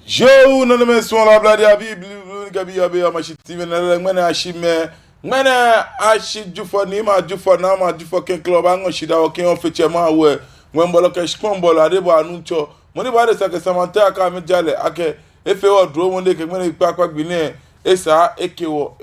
Jo, non me son la blade à Bible, Gabi Abé, ma chitive, Mana Ashime, Mana Ashi Jufoni, ma Jufona, ma Jufokin Club, Angoshida, King of Fitchema, where when Bolokesh Combo, la Debo Anuncho, Money by the Saka Samantha, Kamajale, Ake, if you are drone, they can make Papa Guinea, Esa, Echo,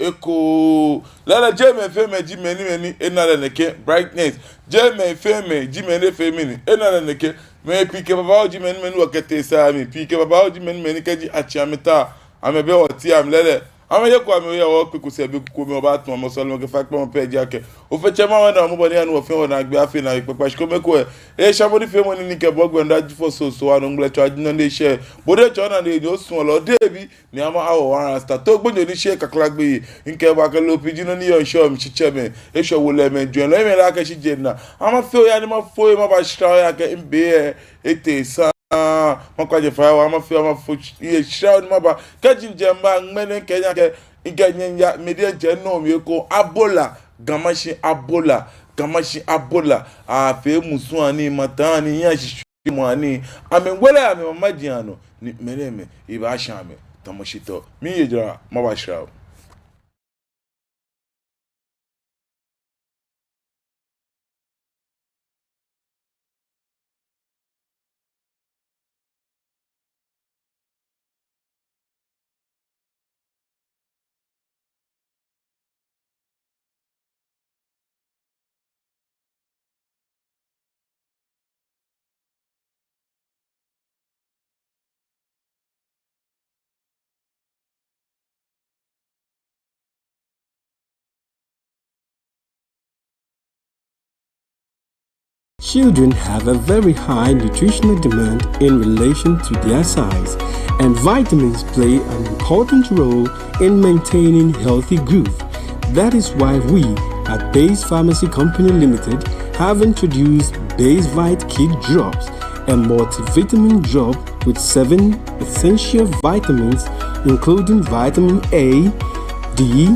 Lala Jeme, Feme, Jimmy, another neke, brightness, Jeme, Feme, Jimmy, Femini, another neke. Me pique about you men work at this time. Pique about you men kaji achameta. I'm a bell tea. I'm lele. I'm a yoke. I'm a walk because I be come about my muscle. Look a fact on pay jacket. Over Chama and nobody and will feel like Biafin like Papa Shkomeko. Somebody feel when in Nicabog and that for so I don't let you on the share. But they John and they don't small or Davy. Niama our start talk when you shake a crack be in Kabaka Pigeon on your show. Chicheme. Esha will let me join. Let me like a shijena. I'm a feel animal for him about Strike in beer. It is Makaja Fire, I'm a film of foot, ye shout Maba, catching Jamba, men and Kenya, in Kenya, media genome, you call Abola, Gamashi Abola, Fe Musuani, Matani, Yashimani. I mean, well, I'm a Magiano, Meneme, Eeshã, Tamɔ Shitɔ, me, Mawashao. Children have a very high nutritional demand in relation to their size, and vitamins play an important role in maintaining healthy growth. That is why we at Base Pharmacy Company Limited have introduced Base Vite Kid Drops, a multivitamin drop with 7 essential vitamins including vitamin A, D,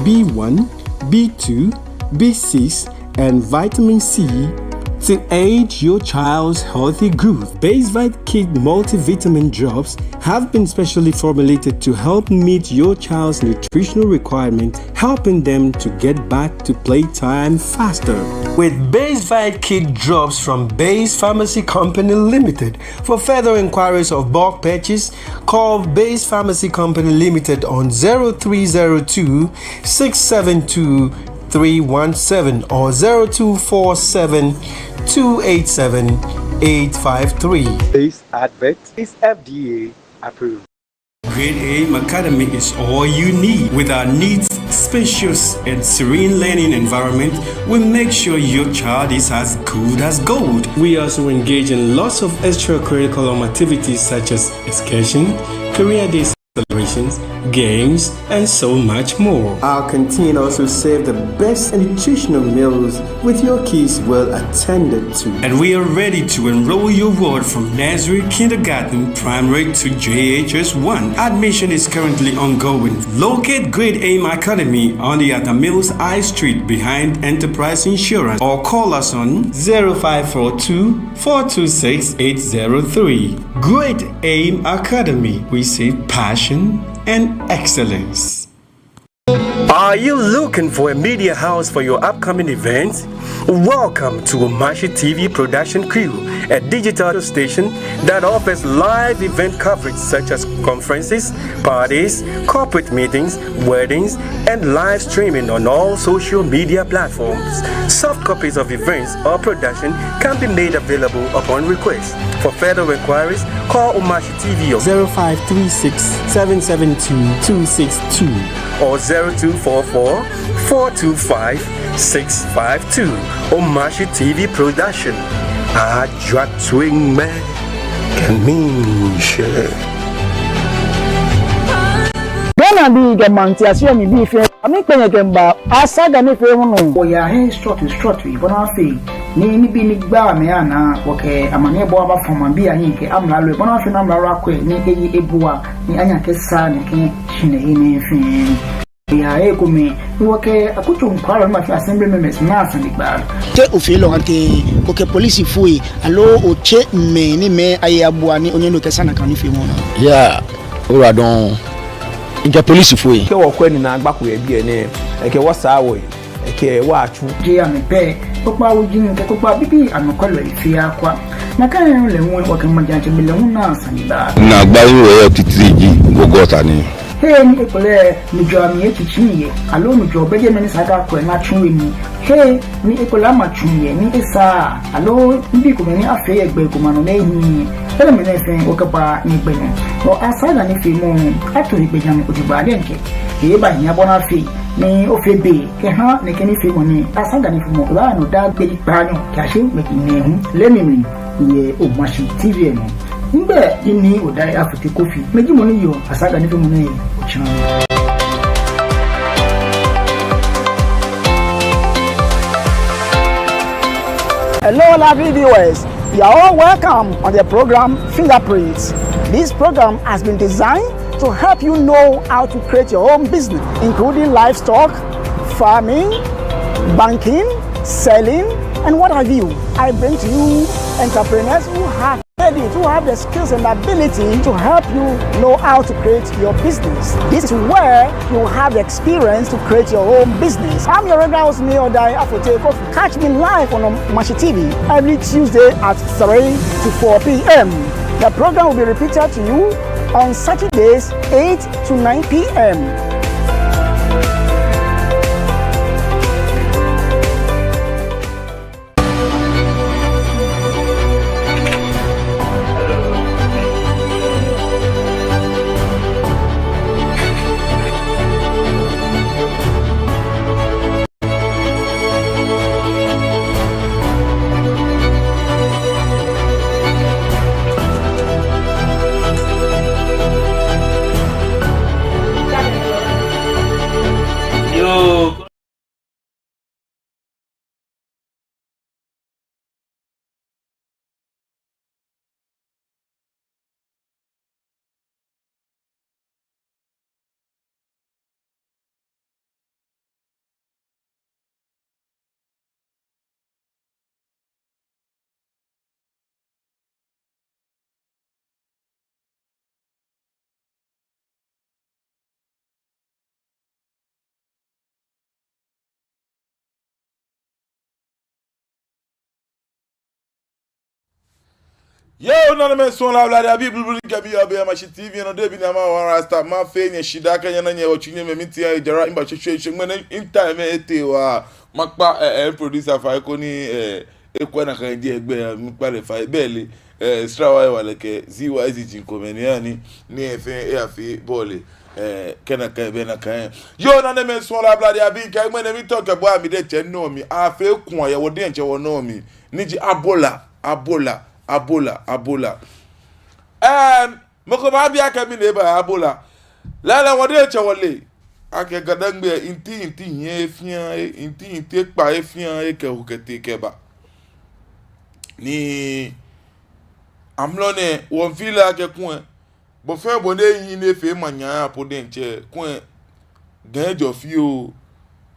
B1, B2, B6, and vitamin C to aid your child's healthy growth. Base Vite Kid multivitamin drops have been specially formulated to help meet your child's nutritional requirements, helping them to get back to playtime faster. With Base Vite Kid drops from Base Pharmacy Company Limited, for further inquiries of bulk purchase, call Base Pharmacy Company Limited on 0302 672 317 or 0247 287 853. This advert is FDA approved. Grade A Academy is all you need. With our neat, spacious, and serene learning environment, we make sure your child is as good as gold. We also engage in lots of extracurricular activities such as excursion, career day celebrations, games, and so much more. Our canteen also serves the best nutritional meals with your kids well attended to. And we are ready to enroll your ward from nursery, kindergarten, primary to JHS 1. Admission is currently ongoing. Locate Grade A Academy on the Mills High Street behind Enterprise Insurance or call us on 0542 426 803. Grade A Academy. We say passion and excellence. Are you looking for a media house for your upcoming events? Welcome to Omashi TV Production Crew, a digital station that offers live event coverage such as conferences, parties, corporate meetings, weddings, and live streaming on all social media platforms. Soft copies of events or production can be made available upon request. For further inquiries, call Omashi TV on 0536 772 262 or 0244 425 652. Omashi TV Production. A drop swing man can mean shit. Ghana be get manti asio mi bi fe ami kwenye kemba asaga me fe hono o ya he strut we bona fe ni bi ni gba me ana oke amane bo aba foma bi ahin ke amla lo bona fe na amla ra ko ni eyi ebua ni anya ke sa ni ke hine ni fe ya eko me woke akutu nkwaro ma fi assembly members na asanigba te ofilo ante oke police fui alo oche me ni me ayaboa ni onye no kesa na kan fi mo na ya ora don inja police fui ke wo kwani na agbako ya bi ene eke wo sa wo eke wo achu je ya me pe popa ujin ke popa bibi anokolo ifi akwa na kan yo le won woke majanche bi le won na asanigba na gba yo titriji gogota ni hey ni ekole ni jo ami echichiye alo ni jo beje meni saka ko na chunwe ni hey ni ekola ma chunye ni esa alo mbi ko meni afe egbe ko manu lehin ele meni fe o kapa ni gbe ni o asaga ni fi mu ato ni gbeja mi ojuba denke e ba yin abona fi ni o fe be ke ha ni ke ni fi mo ni asaga ni fi mo ba no da gbe pa ni ka se me ni hu le mi ye o ma shi tv no ngbe ini odai afute kofi meji mo ni yo asaga ni fe mo ni ochina. Hello, lovely viewers. You are all welcome on the program Fingerprints. This program has been designed to help you know how to create your own business, including livestock, farming, banking, selling, and what have you. I bring to you entrepreneurs who have the skills and ability to help you know how to create your business. This is where you have the experience to create your own business. I'm your regular host, Odai Afote Kofi. Catch me live on Mashi TV every Tuesday at 3 to 4 p.m. The program will be repeated to you on Saturdays 8 to 9 p.m. Yo, none me son la bladia bi blue gabi ABOLA TV no de bi na ma wan rasta ma fe nya shida ka nya na nya ochinye me miti ya jara imba hwehwe ngene in time ete wa makpa producer fa ko ni ekwa na kan di egbe mi pa le fa bele strawa wa le ke ZYZ jinkomenia ni efe e afi bole kena ka be na kan yo none me son la bladia bi ka ngene mi talk about mi de che no mi afi kun ya wo de nche wo no mi ni ji ABOLA. Moko ba bia ka mi ne ba ABOLA. La wode che wole. Ake gadangbe inti ye fian inti pa e fian e ke hukete ke ba. Ni amlone won fila ke kun. Bo fe bo ne yin ne fe manya apo de nche kun ganjo fi o.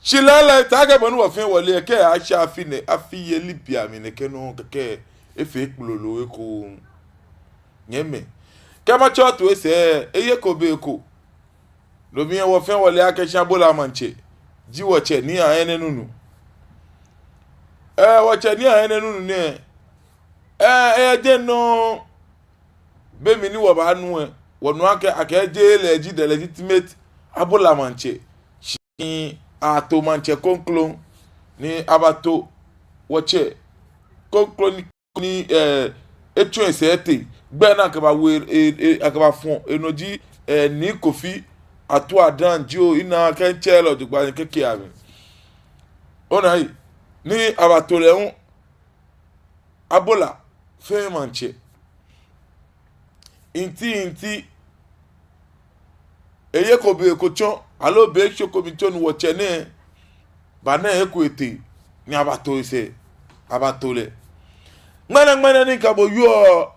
Shilala ta ke bonu wo fe wole ke a sha fi ne afi ye libia mi ne ke no ke efe kulolo eko nyeme kama chotu ese eye ko be eko lo mi wo fe wole akesha bola manche ji wo che ni a ene nunu wo che ni a ene nunu ne je no be mi ni wo ba nu wo nu ake je le ji de legitimate ABOLA manche shi ato manche konklo ni abato wo che konklo ni etu esete gbe na ka ba we akaba fun enoji ni kofi atu adan jo ina kan chelo jugba ni keke ami ona yi ni abatole un ABOLA fe manche inti eye ko be ko chon alo be choko mi chon wo chene ba na ekwete ni abato ise abatole Mana ni kabo yo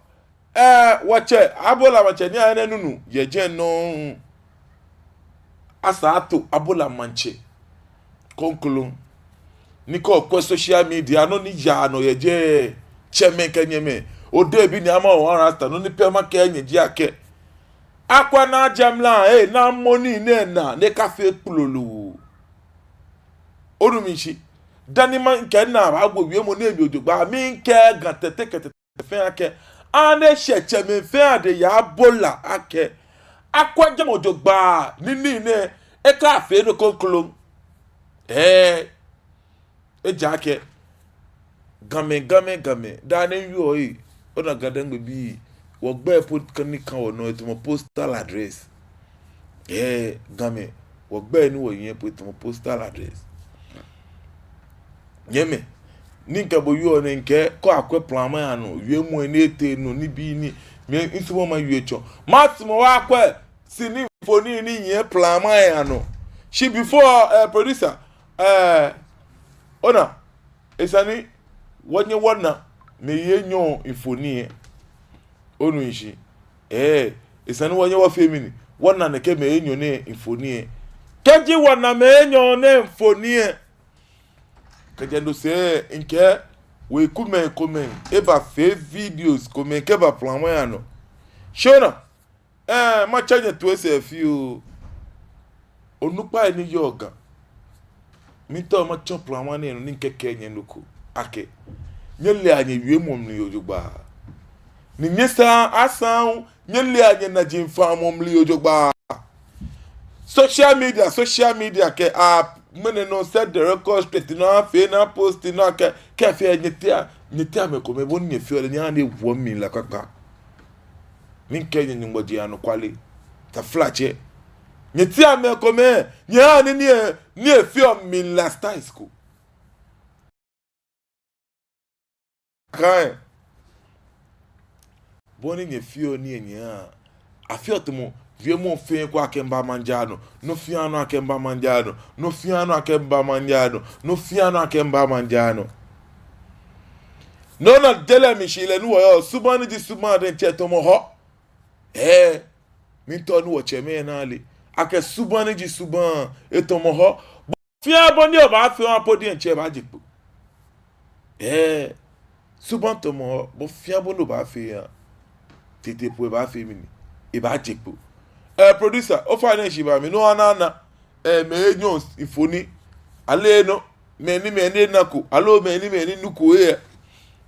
wache ABOLA wache ni ane nunu yeje no asato abola manche konkulum niko kwa social media no ni ya no yeje cheme kenyeme ode bi ni ama o rasta no ni pema ke enyeji ake akwa na jamla na money ne cafe kululu orumishi dani man ke na agbo wi mo na ebi ojogba mi nke gan tete fe ake ane sheche me fe ade ya abola ake akwa jam ojogba nini ne e cafe no konkulum eja ake game dani yo yi ona gadan bi wo gbe put kanika ono eto postal address game wo gbe ni wo yen put postal address yeme ninka bo yo ne nke ko akwe plan ma no wie mu ene ete no ni bi ni me nsumo ma wie cho matimo wa akwe sini foni ni yen plan ma ya no she before producer ona esani wonye wona me yenyo ifoni onu ishi esani wonye wa femini wona ne ke me yenyo ne ifoni keji wona me yenyo ne ifoni kajendo se nke we come eba fe videos come ke ba plan ya no shona ma change to se fi onupa ni yoga mi to ma chop plan wa ni nke kenye nuku ake nyele anye wie mom ni ojogba ni nyesa asan nyele anye na jimfa mom li ojogba social media ke mene no set the record straight na fe na post na ke fe nyetia me ko me bon nye fe nya na ewu mi la kaka min kenye ni ngodi anu kwale ta flache nyetia me ko me nya ni fe mi la style school kai boni nye fe ni nya afiotomo viemo fe kwa kemba manjano no fiano akemba manjano no fiano akemba manjano no fiano akemba manjano no na dele mi shile nu wo subani di subani de tomo ho mi to nu wo cheme na ale ake subani di suban etomo ho fia boni o ba fi won podi enche ba jipo suban tomo ho bo fia boni o ba fi ya tete po ba fi mi ni e ba jipo producer o finance ba mi no anana me enyo ifoni ale no me ni nako alo me ni nuku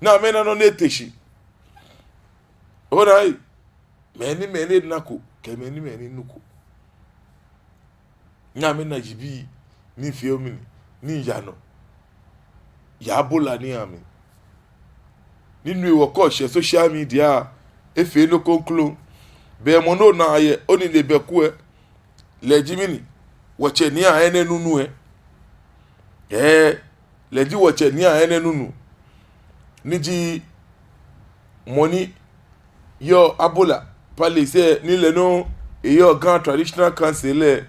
na me na no neteshi ora me ni nako ke me ni nuku na me na jibi ni fiomi ni yano ya bola ni ami ninu iwo ko se social media efe no conclude be mono na ye oni le beku le jimini woche ni a ene nunu le ji woche ni a ene nunu niji money yo abola pale se ni le no yo grand traditional council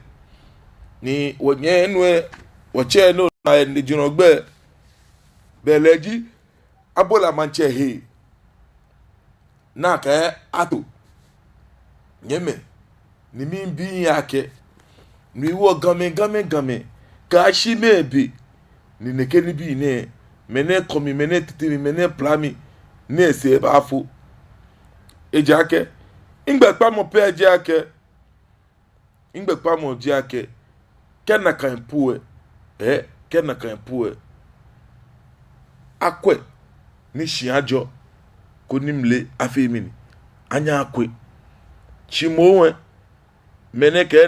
ni wonye enwe woche no na ni junogbe be le ji abola manche he na ka ato nyeme ni mi bi yake ni wo game ka shi mebi ni neke ni bi ne mene komi mene titimi mene plami ne se ba fu ejake ingbe pa mo pe ejake ingbe pa mo jake kena kan puwe kena kan puwe akwe ni shiajo ko nimle afemini anya akwe chimowe meneke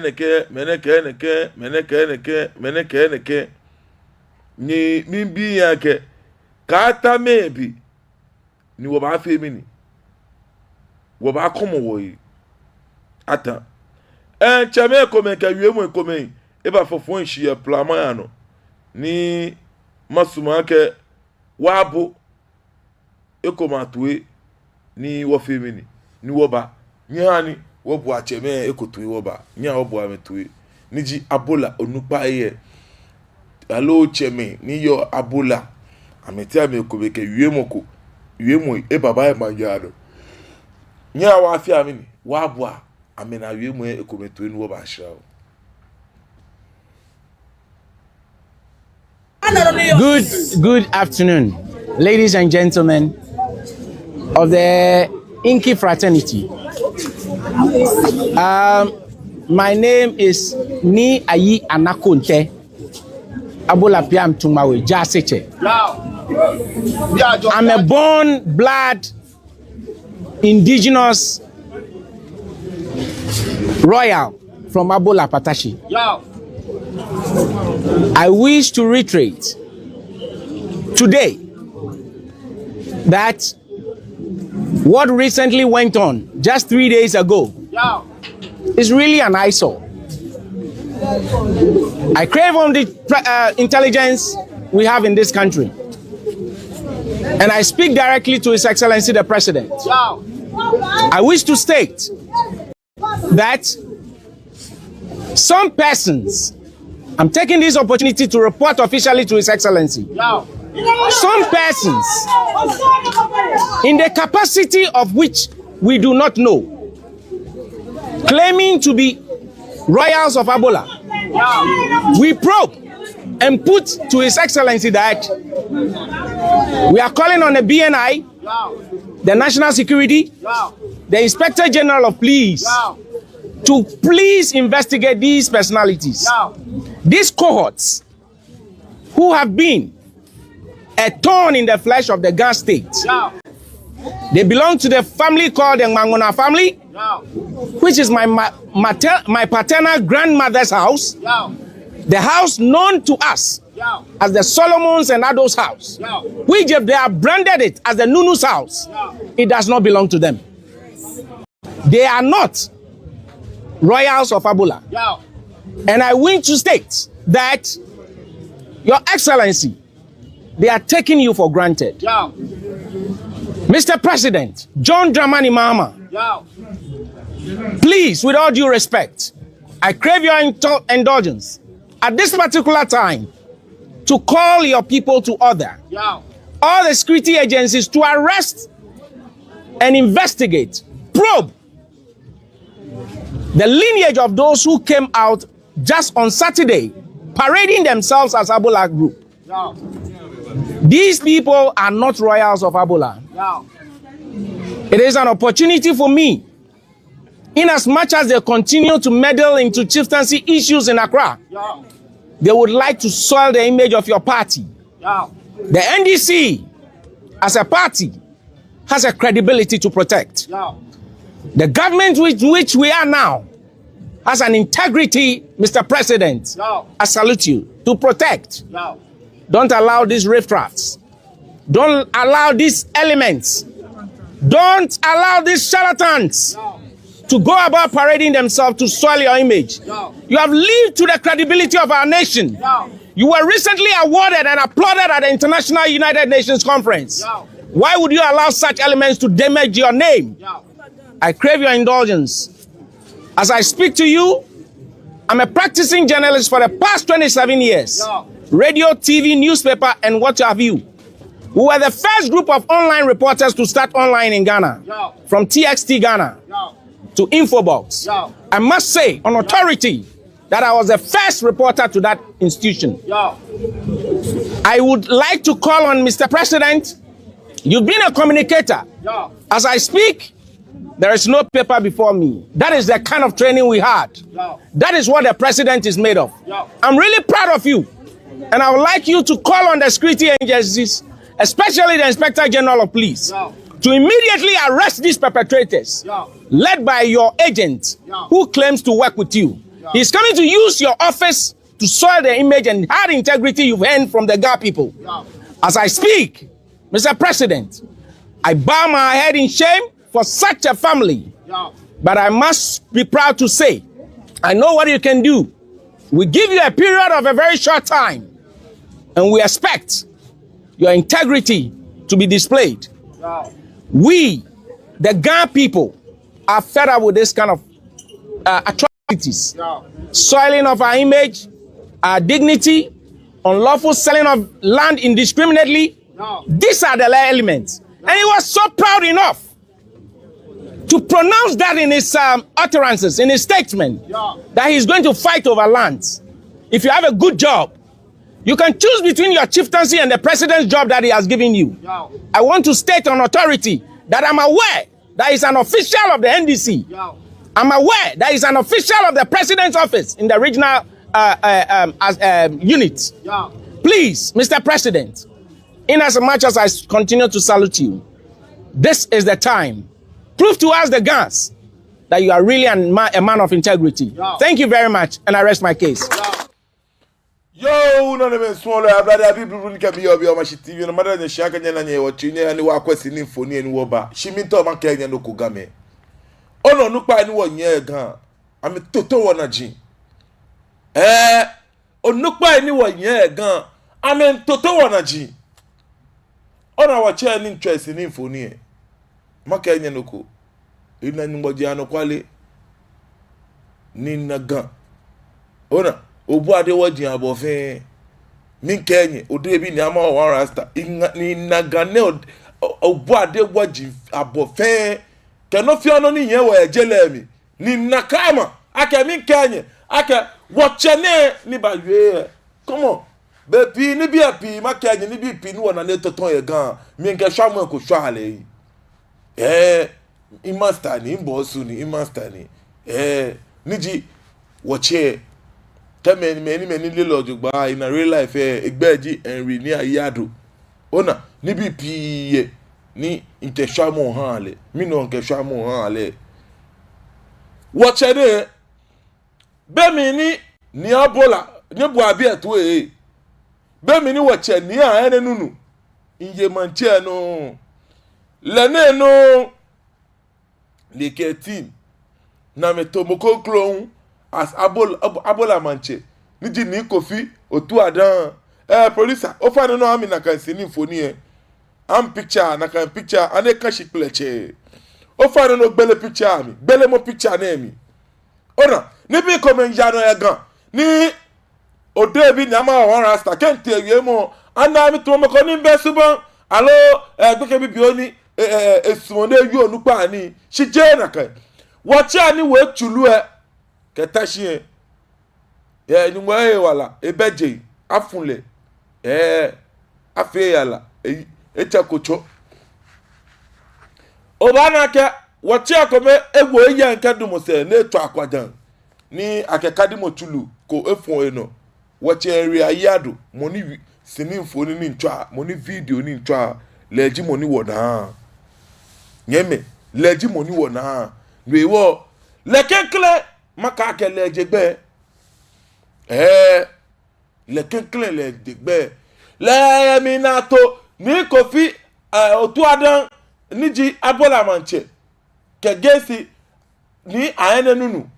ni mimbi yake kata mebi ni wo ba femini wo ba komo wo yi ata chame ko men ka wiemu ko men e ba fofo nshi ya plama ya no ni masuma ke wabo ekomatoe ni wo femini ni wo ba nyani wo bu acheme ekotoe wo ba nya wo bu ametoe niji abola onupa ye alo cheme ni yo abola ameti amekobeke wiemo e baba e manjado nya wa afia amini wa bu amena wiemo ekometoe ni wo ba shrawo Good afternoon, ladies and gentlemen of the Inky fraternity. My name is Ni Ayi Anakonte Abola Piam Tumawe Jaseche. I'm a born blood indigenous royal from Abola Patashi. I wish to reiterate today that what recently went on just 3 days ago is really an eyesore. I crave on the intelligence we have in this country, and I speak directly to His Excellency the President. I wish to state that some persons, I'm taking this opportunity to report officially to His Excellency, some persons in the capacity of which we do not know, claiming to be royals of Abola, we probe and put to His Excellency that we are calling on the BNI, the National Security, the Inspector General of Police to please investigate these personalities, these cohorts who have been a thorn in the flesh of the Ghana state. They belong to the family called the Mangona family, which is my paternal grandmother's house, the house known to us as the Solomons and Ado's house, which if they have branded it as the Nunu's house, it does not belong to them. They are not royals of Abola. And I wish to state that, Your Excellency, they are taking you for granted. Mr. President, John Dramani Mahama, please, with all due respect, I crave your indulgence at this particular time to call your people to order, all the security agencies to arrest and investigate, probe the lineage of those who came out just on Saturday, parading themselves as Abola group. These people are not royals of Abola. It is an opportunity for me, in as much as they continue to meddle into chieftaincy issues in Accra, they would like to soil the image of your party. The NDC, as a party, has a credibility to protect. The government with which we are now has an integrity, Mr. President. I salute you, to protect. Don't allow these riffraffs. Don't allow these elements. Don't allow these charlatans to go about parading themselves to soil your image. You have lived to the credibility of our nation. You were recently awarded and applauded at the International United Nations Conference. Why would you allow such elements to damage your name? I crave your indulgence. As I speak to you, I'm a practicing journalist for the past 27 years. Radio, TV, newspaper, and what have you. We were the first group of online reporters to start online in Ghana, from TXT Ghana to Infobox. I must say, on authority, that I was the first reporter to that institution. I would like to call on Mr. President. You've been a communicator. As I speak, there is no paper before me. That is the kind of training we had. That is what the president is made of. I'm really proud of you. And I would like you to call on the security agencies, especially the Inspector General of Police, to immediately arrest these perpetrators, led by your agent who claims to work with you. He's coming to use your office to soil the image and hard integrity you've earned from the Ga people. As I speak, Mr. President, I bow my head in shame for such a family. But I must be proud to say, I know what you can do. We give you a period of a very short time, and we expect your integrity to be displayed. We, the Ga people, are fed up with this kind of atrocities. Soiling of our image, our dignity, unlawful selling of land indiscriminately. These are the elements. And he was so proud enough to pronounce that in his utterances, in his statement, that he's going to fight over lands. If you have a good job, You can choose between your chieftaincy and the president's job that he has given you. I want to state on authority that I'm aware that is an official of the NDC. I'm aware that is an official of the president's office in the regional unit. Please, Mr. President, in as much as I continue to salute you, this is the time. Prove to us the guns that you are really a man of integrity. Thank you very much, and I rest my case. Yo, no me swallow a brother people can be obi o mashi TV no matter the shaka nyana nye watching and wa kwesi ni phone ni wo ba. Shiminto man Kenya no kugame. Ono nukpa ni wo nye gan. Ami toto wona jin. Onukpa ni wo nye gan. Ami toto wona jin. Ona wa che ni interest ni phone ni. Man Kenya no ko. Ina ni mboji ano kwale. Ni na gan. Ona obu ade wajin abofen min kenye ode bi ni ama o rasta ni nagane obu ade wajin abofen keno fi ono ni yen wo ejele mi ni nakama ake min kenye ake wochene ni ba yue come on be pi ni bi api ma kenye ni bi pi ni wona ne toton ye gan mi nke hwamu ko hwale yi master ni mbosu ni master ni niji woche many little jugba in a real life egbeji enri ni ayado ona ni bi piye ni nkehwa mo han ale mi no nkehwa mo han ale watch ade be mi ni abola ni bu abi eto be mi ni watch ni a ene nunu inje manche no lene no le 13 na metomoko klon as abola manche niji ni kofi otu adan producer o fa no ami na kan sini phone am picture na kan picture ane kan shikleche o fa no gbele picture ami gbele mo picture na mi ona ni bi komen ya no egan ni ode bi ni ama won rasta kente ewie mo ana mi to mo ko ni be suban alo gbeke bi oni esumo na ewi onupa ani shije na kan watch ani we chulu ketashie ni mwe wala ebeje afunle afi yala echakocho obana ke wachi akome egwo eya nke dumose na etu akwadan ni akekadi mochulu ko efun eno wachi area yado moni sinin phone ni ntwa moni video ni ntwa leji moni wona nyeme leji moni wona nwewo lekenkle maka kele jegbe le kenkle le jegbe le minato ni kofi otu adan niji abola manche kegesi ni aene nunu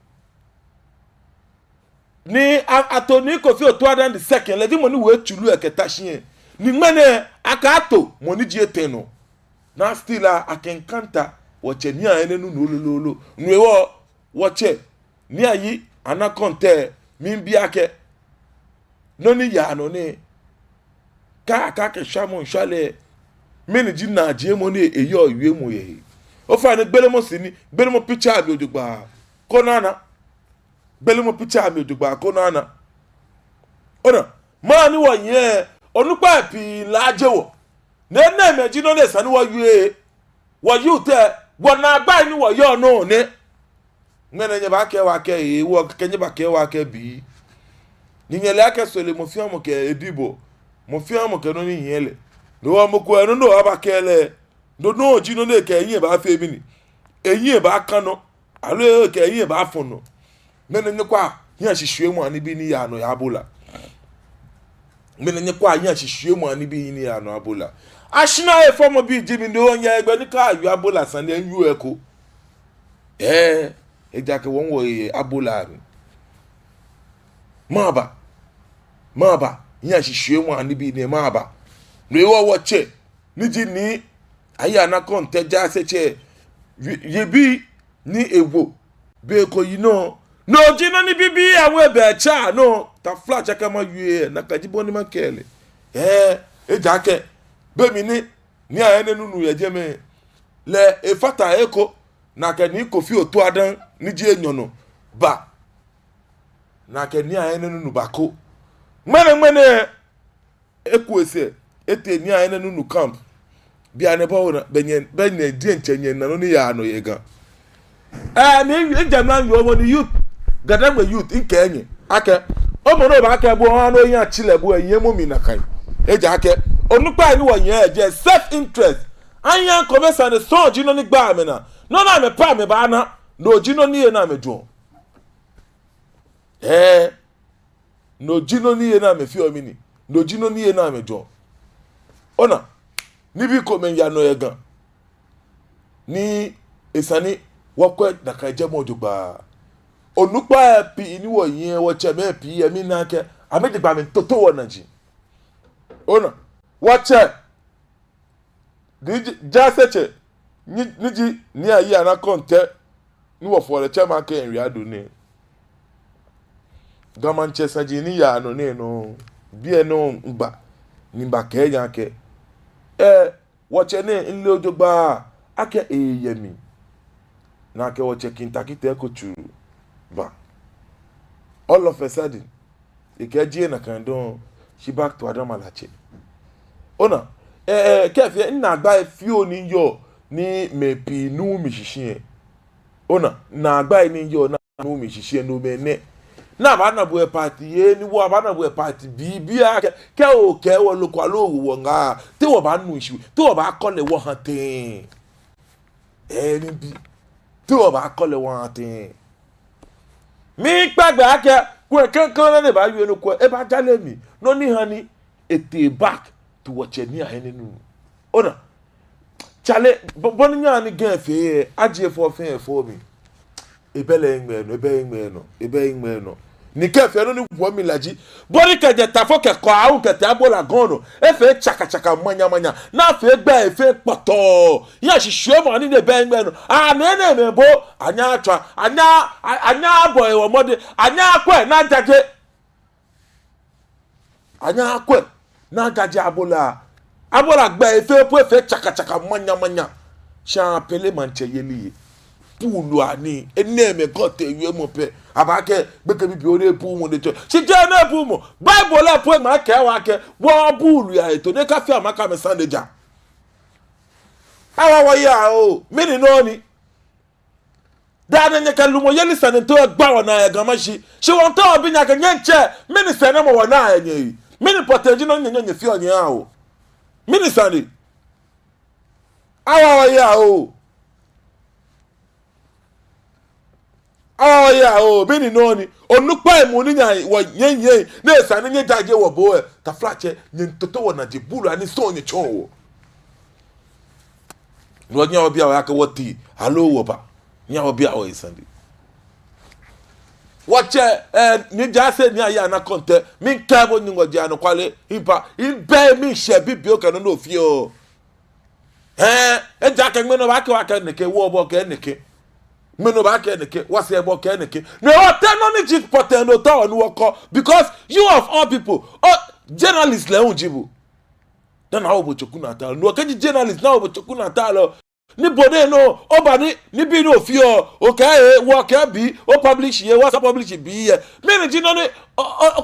ni ato ni kofi otu adan the second le di mo ni we chulu eketashie ni mene aka ato mo ni ji eteno na still akenkanta woche ni aene nunu lololo nwewo woche ni ayi anakonte mimbi ake noni ya no ni ka ke shamo nshale meni ji na je mo ni eyo iwe mo ye o fa ni gbele mo sini gbele mo picture mi ojugba ko nana gbele mo picture mi ojugba ko nana ona ma ni wo yen onupa pi lajewo na meji no le sani wo yue wo yu te wo na agba ni wo yo no ni ngene nye ba ke wa ke wo kenye ba ke wa ke bi ni nyele ake sole mo fi amo ke edibo mo fi amo ke no ni nyele no wa mo ko enu no aba ke le no ji no le ke yin ba fe mi ni eyin ba kan no alo ke yin ba fun no ngene nye kwa yin asihwe mu ani bi ni ya no ya abola ngene nye kwa yin asihwe mu ani bi ni ya no abola ashina e form bi jimi no nya egbe ni ka yu abola san ni yu eko ejake won wo abola maba yin asihwe mu ani bi ni maba no wo wo che niji ni aya na konteja seche yebi ni ewo be ko yi no jina ni bibi awon ebe cha no ta flash aka ma yue na kajibo ni makele ejake be mi ni aya nunu ye jeme le efata eko na ke ni kofi otu adan ni ji enyono ba na ke ni aya nunu ba ko mene ekuese ete ni ane no camp bia ne ba wona benye di enchenye na no ya no yega ni jamlan yo mo ni youth gadagbe youth nkenye ake omo no ba ake bo no yan chile bo eyen mo mi na kan eja ake onupa ni wo yen je self interest anya komesa ne so jino ni gba me na no na me pa me ba na no jino ni ye na me jo no jino ni ye na me fi o mi ni no jino ni ye na me jo ona ni bi ko men ya no ye gan ni esani wokwe na ka je mo jogba onupa pi ni wo yen wo che me pi emi na ke amede gba me toto wo na ji ona wo che di jaseche ni ji ni ayi ana konte ni wo fo le che ma ke enri ado ni gaman che saji ni ya no ni no bi e no ngba ni ba ke yan ke wo che ni nle ojogba ake eyemi na ke wo che kintakite ko churu ba all of a sudden ikeji na kan don she back to adam alache ona kefie na agba fio ni yo ni mepi nu mi hihie ona na agba ni yo na nu mi hihie no me ne na ba na bu party ye ni wo ba na bu party bibia ke o ke wo lokwa lo wo nga ti wo ba nu isu ti wo ba kole wo han tin ni bi ti wo ba kole wo han tin mi gbagbe ake ku kankan na ba yu enu ko e ba jale mi no ni han ni ete back to watch ni ahene nu ona chale boninya ni gan fe aje fo fe fo mi ebele ngme no ni ke fe no ni wo mi laji boni ke je tafo ke ko awu ke te abola gono e fe chaka manya na fe gba e fe poto ya shishu mo ni de be ngme no na me bo anya atwa anya boy wo mode anya akwe na jaje abola gba e fe po e fe chaka manya sha pele manche yeli pulu ani eneme kote yue mo pe abake gbeke bibi ore pu mo de cho si je na pu mo bible la pu ma ke wa ke wo bulu ya eto ne ka fi amaka me sandeja awa wa ya o mini no ni da na ka lumo yeli sanin to gba wona ya gamashi shi won to obi nya ka nyenche mini sene mo wona ya nyi mini potenji no nyenye fi onye a o mini sani awa wa ya o beni noni onupa emu ni nya wo yenye na esane nye jaje wo bo ta flache nye ntoto wo na je bulu ani so nye chonwo no nya obi a aka woti alo wo ba nya obi a o isande wache ni jase ni aya na konte min kabo ni ngoje anu kwale ipa ibe mi she bibi o kanu no fi o jake ngme no ba ka neke wo bo ke neke meno ba ke neke wase ebo ke neke no no ni jit poten no to onu woko because you of all people journalists le unjibu dan na obo choku na ta no ke journalist na obo choku na ta lo ni bode no oba ni bi no fi o ke wo ke bi o publish ye wa publish bi ye me ni no ni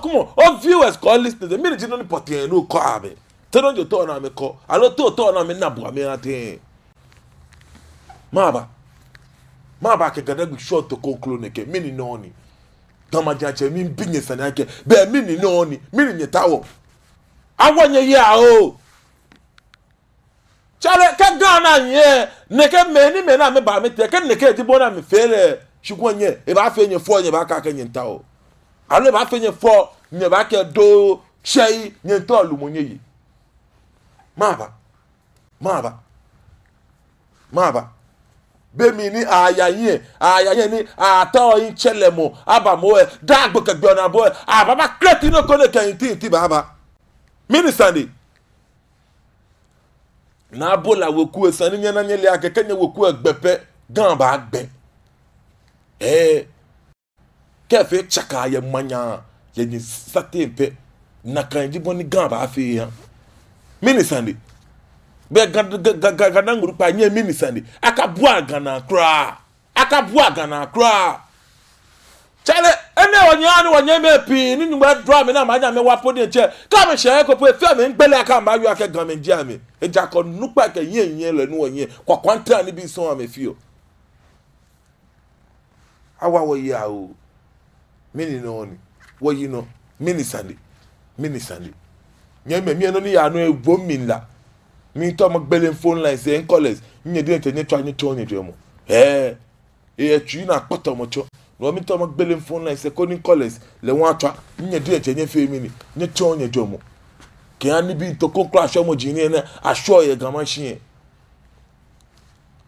come on viewers call listeners me ni no ni poten no ko abe te no jo to na me ko alo to na me na bo me ate ma ba ke gada bi short to conclude neke mini noni tama jache mi binye sana ke be mini noni mini nyetawo awonye ya o chale ka gana nye neke me na me ba me te ke neke di bona me fere shugonye e ba fenye fo nye ba ka ke nyentawo alo ba fenye fo nye ba ke do chei nyento lumonye yi ma ba bemi ni ayaye ni ato yin chelemo abamo dagbo kegbe na bo ababa kreti no ko ne kan ti baba minister na bola woku esani nya na nyele akeke nya woku egbepe gan ba gbe kefe chaka ye manya ye ni satempe na kan jibo ni gan ba fi han minister be gana nguru pa nye minisani akabua gana kra chale ne onyani wonye me pi ni nuwa draw me na ma nya me wa podi che ka me share ko pe fe me ngbele aka ma yu aka gan me ngia me eja ko nupa ka yen le nu wonye kwa kwanta ni bi so am fio awa wo ya o mini no ni wo yi no mini sande nya me mi no ni ya no egbo mi la mi to mo gbele phone line say en college nye di entenye twa nye to nye demo e twi na poto mo cho no mi to mo gbele phone line say ko ni college le won atwa nye di entenye fe mi ni nye to nye demo ke ani bi to ko clash mo jini na asho ye gama hie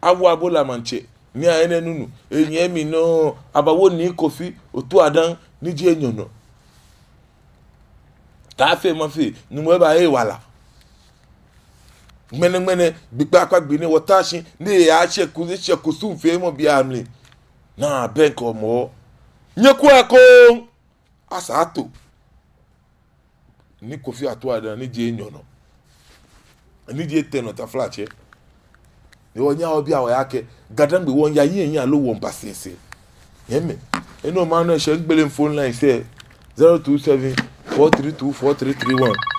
awu abola manche ni a ene nunu enye mi no abawo ni kofi otu adan ni je enyo no ta fe mo fe ni mo ba e wala mene bigba akwa gbini wotashin ni ya shekusu fe mo bi amli na bank omo nyeku eko asato ni kofi atu adan ni je enyo no ni je teno ta flache ni wonya obi awo yake gadan gbe won ya yin lo won basese yeme eno ma no se gbele phone line say 027 432 4331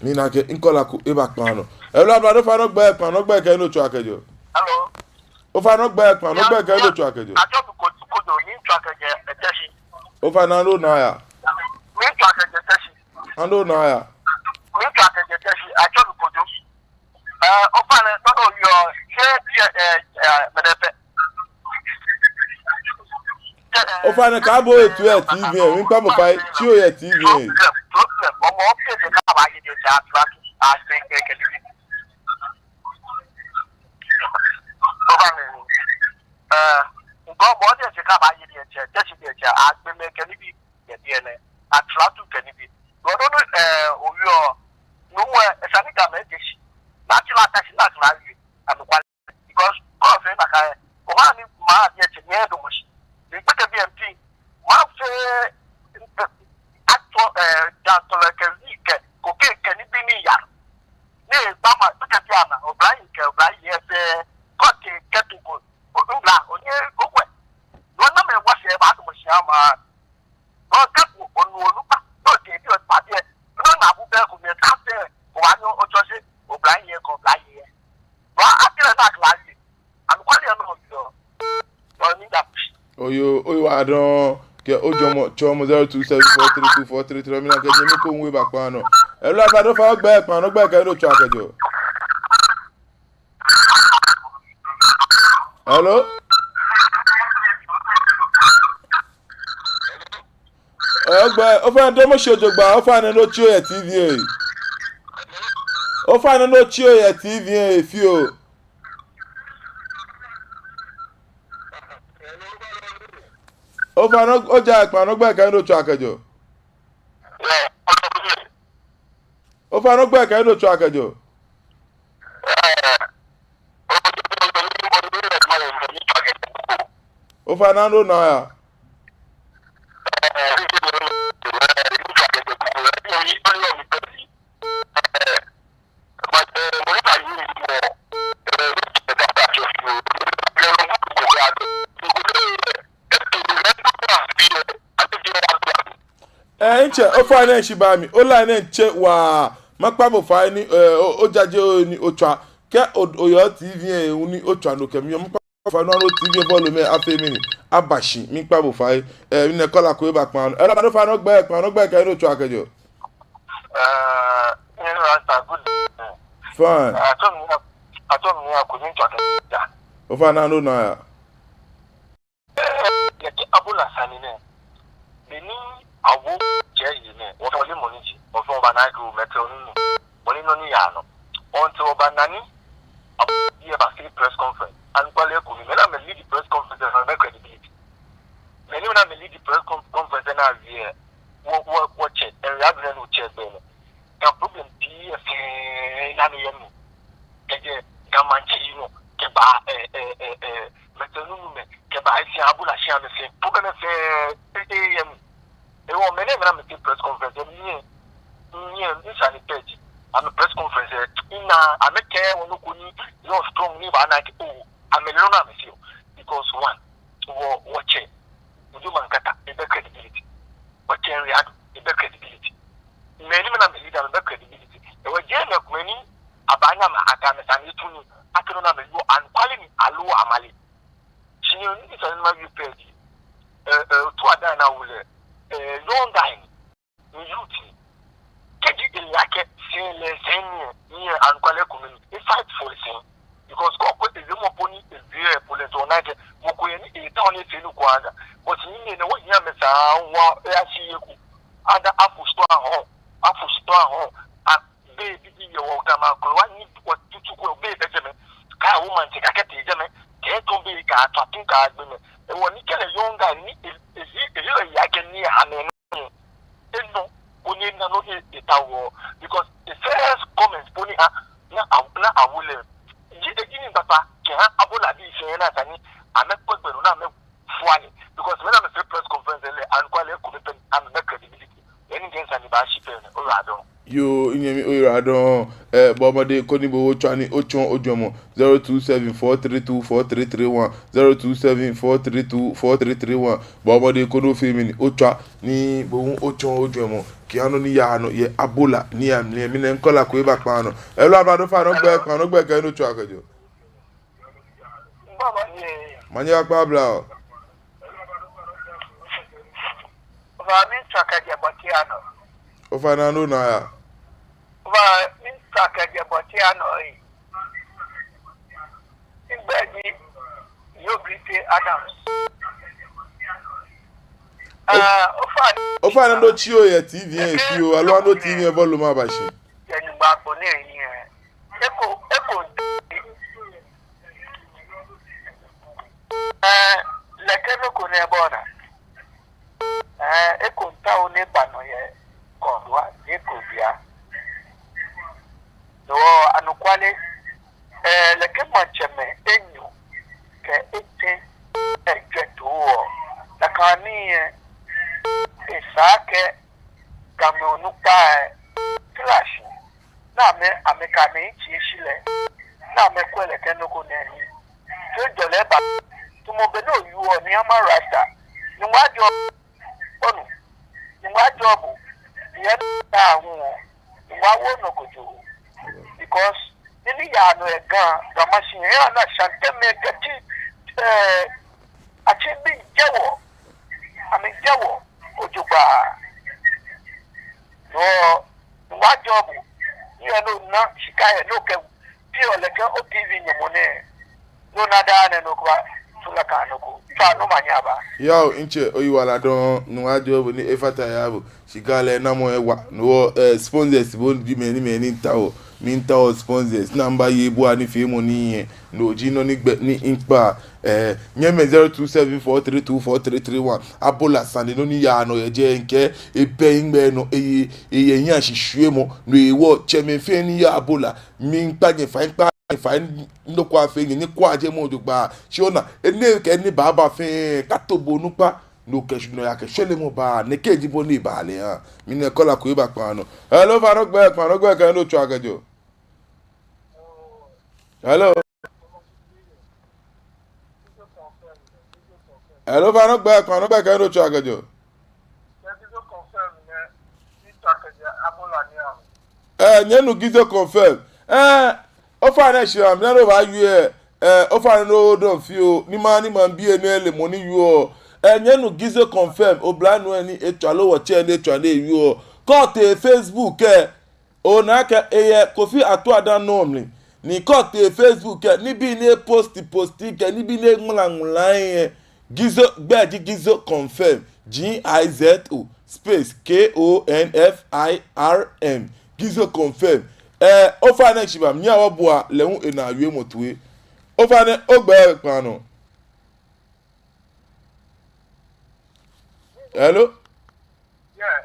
ni na ke nkola ku e ba pan no e lo abado fa no gba pan no gba ke no tu akejo hello o fa no gba pan no gba ke no tu akejo ajo ko do ni tu akeje eteshi o fa na lo na ya ni tu akeje eteshi ando na ya ni tu akeje eteshi ajo ko do o fa na todo yo medepe o fa na ka bo etu e tv e mi pa mo fa chi o ye tv e ọmọ ọpẹsẹ ká bá yé de ṣe àtúrásì àṣẹ kẹkẹlẹ bí. ọba mi nǹkan ọmọ ọdẹ ṣe ká bá yé de ṣe jẹ́sí de ṣe àgbẹ̀mẹ kẹ́lí bí yẹ̀dí ẹ̀ lẹ̀ àtúrásù kẹ́lí bí. lọ́dún òwú ọ nùmọ̀ ẹ̀ṣẹ̀ nígbà mẹ́jẹ̀ṣì láti látàṣí láti láàyè àmìkwá because kọ́ọ̀fẹ́ nàka ẹ̀ ọba mi máa bí ẹ̀ṣẹ̀ ní ẹ̀dùnmọ̀ṣì ìgbẹ́kẹ̀ bí mp máa fẹ́ jantole ke like ko ke ni bi ni ya ni ba ma ke ti ana obrayin ese ko ke tu ko ngla onye ogwe no na me wa se ba du mo se ama no ka ku onu pa no ke bi o pa de no na bu be ko me ta se o wa no o jo se obrayin ko obrayin wa akire na klasi am kwali no yo no ni da oyo adon ke ojomo chomo 02743243 mi na ke jemi ko nwe ba pa no e lo abado fa gba epan no gba ke do tu akejo hello o fa do mo shojo gba o fa na no chi o ye tv e o fa na no chi o ye tv e fi o o fa no o ja pa no gba ka no tu akejo o fa no gba ka no tu akejo o fa na no na ya nche o fa na shi ba mi o la na nche wa makpa mo fa ni o jaje ni otwa ke oyo tv e ni otwa no ke mi makpa fa no tv volume afa mi ni abashi mi pa mo fa mi ne kola ko e ba pan e la ba do fa no gba ke no otwa kejo you know that's good fine atom ni akuni ntwa keja o fa na no na ya abola sanine beni awo je ne o to le moniji o fo ba na go metal nu boni no ni ya no until oba nani ye ba press conference and kwale ko mi na me lead the press conference and make credibility me ni na me lead the press conference na vie wo che and ya bring no che be no ka problem bi e na no ye no ke gamanchi no ke ba metal nu me ke ba isi abola shi ame se problem se am e wo me na me press conference ni inside the page I'm a press conference in I make care when you strong ni ba na ke I'm a learner with you because one do mankata e be credibility o chen reado e be credibility many men am leader be credibility e we je na kumani abanya ma aka me san ituni akino na me yo an kwali ni alu amali shini ni so ma you page to ada na wule young guy ni youth keji ile yake sele senye ni an kwali kumani e fight for sin because go ko e mo poni e vie pole to na je mo ko ni e ta oni felu kwaga but ni ne wo nya me sa wa e asiyeku ada afusto ahụ a baby you walk am akro wa ni what tutu ko be be jeme ka woman ti ka kete jeme ke to be ka tatu ka gbe me e woni kele yonga ni e ya ke ni ame no oni na no e tawo because the first comment poni ha na awule ji de gini papa ke ha abola bi se na tani ame ko gbero na ame fuani because when I'm a press conference and quite a commitment and make credibility anything and ba shi pe o ra don yo inyemi oyradon bomade konibo ochani ochon ojomo 0274324331 0274324331 bomade kono femini ocha ni bohun ochon ojomo kiano ni ya no ye abola ni amle mi ne nkola ko ba pa no elo abado fa no gbe kan no chu akejo baba ni manya pa bla ba mi chakaje botiano o fa na no na ya ba mi chakaje botiano Igbeji Yobrite Adams o fa na no chi o ye TV en fi o alo no TV en volume abashi yenu ba ko ni yin eko lekeno ko ne bona eko nta o ne bano ye kodwa eko bia no anukwale leke mancheme enyu ke ete ejeto la kani esake gamonu pa clash na me amekane chishile na me kwele kenoko neni to jole ba tumo beno yu oni ama rasta ni wajo onu ni wajo bu ye ta hu ni wawo no kojo because nini ya no egan the machine ya na shante me gati achi bi jewo ami jewo ojuba no wajo bu ye no na shikaye no ke ti oleke o TV nyemone no na da na no kwa tulaka no ko fa no manyaba yo inche oyiwala don no wajo bu ni efata ya bu shigale na mo ewa no sponsors bo bi meni ntawo minta sponsors number yebu ani fi mo ni no ji no ni impa nyeme 0274324331 abola sande no ni ya no ye je nke ebe ngbe no eye yin asihwe mo no ewo cheme fe ni ya abola mi npa je fa ndoko afe ni kwa je mo dugba shiona ene ke ni baba fe katobo nupa no keshu no ya ke shele mo ba ne keji bo ni ba le han mi ne kola ko ba pa no hello farogbe kan no chu agajo hello farogbe kan no chu agajo nyenu gizo confirm o fa na shi am na ba yu o fa no don fi o ni ma bi enu ele mo ni yu o nyenu gizo confirm o blanu eni etwalo wo che ne etwa na yu o court Facebook o na ka Kofi Atuada normally ni court Facebook ni bi ne post ke ni bi ne nglangulan gizo gbaji gizo confirm GIZO space KONFIRM gizo confirm o fa na shibam nya wo boa lehun ena awie motwe o fa na ogbe pano hello yeah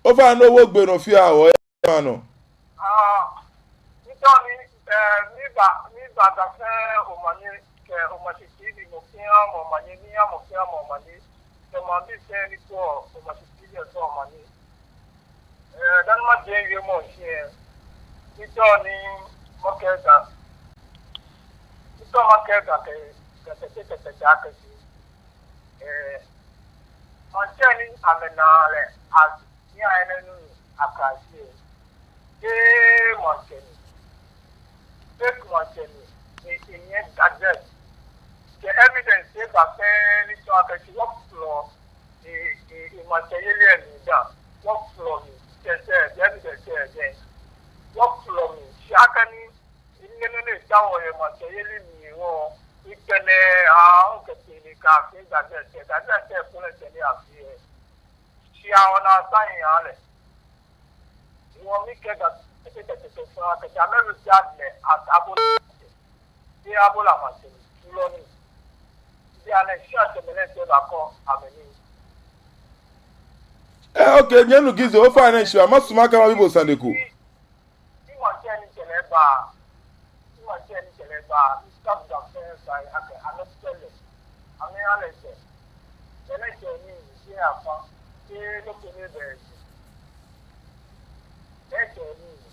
o fa na wo gbe no fi awo pano nítorí nígbà tá fẹ́ òmàní kẹ òmàṣìṣì ní mo fi hàn òmàní ní àmọ̀ fi hàn òmàní tẹ̀mọ̀ bí fẹ́ rí pọ̀ òmàṣìṣì yẹ sọ òmàní. Dánimá jẹ́ ìwé mọ̀ ṣe ẹ̀ nítorí mọ́kẹ́gà kẹ̀kẹ́ àkẹ́sì concerning amenale as near enemy akashi monteni fake monteni in yet address the evidence say that any to akashi work floor in material down work floor the evidence again work floor shakani in the down or material ni wo ikene oketini ka fi that full tele afi she ona sign ale you make that so ka jamel jadle at abola machine tuloni dia na short minute ba ko ameni okay nyenu gizo o financial amasuma kama bibo sandeku ni wa teni teleba stop the fence I understand it. I mean, I like it. Then I tell me, yeah, look at me there.